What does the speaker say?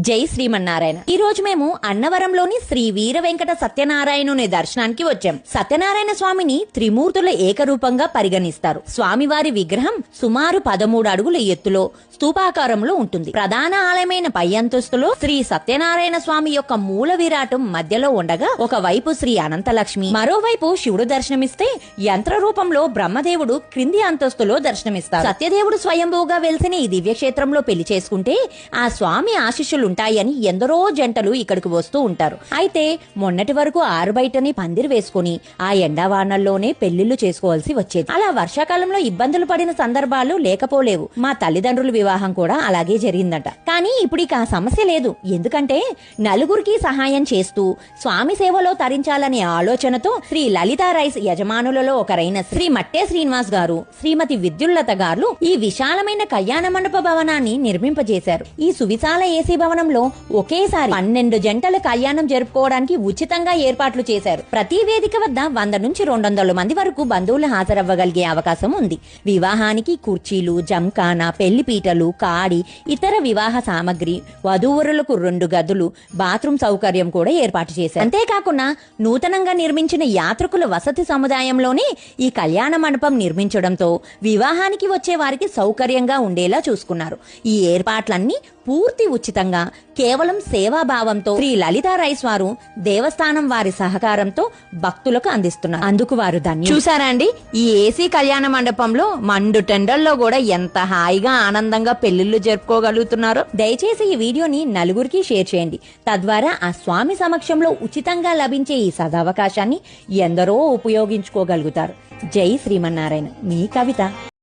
జై శ్రీమన్నారాయణ. ఈ రోజు మేము అన్నవరంలోని శ్రీ వీర వెంకట సత్యనారాయణుని దర్శనానికి వచ్చాం. సత్యనారాయణ స్వామిని త్రిమూర్తుల ఏకరూపంగా పరిగణిస్తారు. స్వామివారి విగ్రహం సుమారు 13 అడుగుల ఎత్తులో స్తూపాకారంలో ఉంటుంది. ప్రధాన ఆలయమైన పై అంతస్తులో శ్రీ సత్యనారాయణ స్వామి యొక్క మూల విరాటం మధ్యలో ఉండగా ఒకవైపు శ్రీ అనంతలక్ష్మి, మరోవైపు శివుడు దర్శనమిస్తే యంత్ర రూపంలో బ్రహ్మదేవుడు క్రింది అంతస్తులో దర్శనమిస్తారు. సత్యదేవుడు స్వయంభూగా వెలిసిన ఈ దివ్యక్షేత్రంలో పెళ్లి చేసుకుంటే ఆ స్వామి ఆశీస్సులుంటాయని ఎందరో జంటలు ఇక్కడికి వస్తూ ఉంటారు. అయితే మొన్నటి వరకు ఆరు బయటని పందిరి వేసుకుని ఆ ఎండావానల్లోనే పెళ్లిళ్లు చేసుకోవాల్సి వచ్చేది. అలా వర్షాకాలంలో ఇబ్బందులు పడిన సందర్భాలు లేకపోలేవు. మా తల్లిదండ్రుల వివాహం కూడా అలాగే జరిగిందట. కానీ ఇప్పుడు ఇక ఆ సమస్య లేదు. ఎందుకంటే నలుగురికి సహాయం చేస్తూ స్వామి సేవలో తరించాలనే ఆలోచనతో శ్రీ లలితా రైస్ యజమానులలో ఒకరైన శ్రీ మట్టే శ్రీనివాస్ గారు, శ్రీమతి విద్యుల్లత గారు ఈ విశాలమైన కళ్యాణ మండప భవనాన్ని నిర్మింపజేశారు. ఈ సువిశాల ఏసీ భవనంలో ఒకేసారి 12 జంటల కళ్యాణం జరుపుకోవడానికి ఉచితంగా ఏర్పాట్లు చేశారు. ప్రతి వేదిక వద్ద 100 నుంచి 200 మంది వరకు బంధువులు హాజరవ్వగలిగే అవకాశం ఉంది. వివాహానికి కుర్చీలు, జంకానా, పెళ్లి పీటలు, కాడి, ఇతర వివాహ సామగ్రి, వధూవరులకు 2 గదులు, బాత్రూమ్ సౌకర్యం కూడా ఏర్పాటు చేశారు. అంతేకాకుండా నూతనంగా నిర్మించిన యాత్రికుల వసతి సముదాయంలోనే ఈ కళ్యాణ మండపం నిర్మించడంతో వివాహానికి వచ్చే వారికి సౌకర్యంగా ఉండేలా చూసుకున్నారు. ఈ ఏర్పాట్లన్నీ పూర్తి ఉచితంగా కేవలం సేవాభావంతో శ్రీ లలితా రైస్ వారు దేవస్థానం వారి సహకారంతో భక్తులకు అందిస్తున్నారు. అందుకు వారు ధన్యులు. చూసారా అండి, ఈ ఏసీ కళ్యాణ మండపంలో మండు టెండల్లో కూడా ఎంత హాయిగా ఆనందంగా పెళ్లిళ్లు జరుపుకోగలుగుతున్నారో. దయచేసి ఈ వీడియోని నలుగురికి షేర్ చేయండి. తద్వారా ఆ స్వామి సమక్షంలో ఉచితంగా లభించే ఈ సదవకాశాన్ని ఎందరో ఉపయోగించుకోగలుగుతారు. జై శ్రీమన్నారాయణ. మీ కవిత.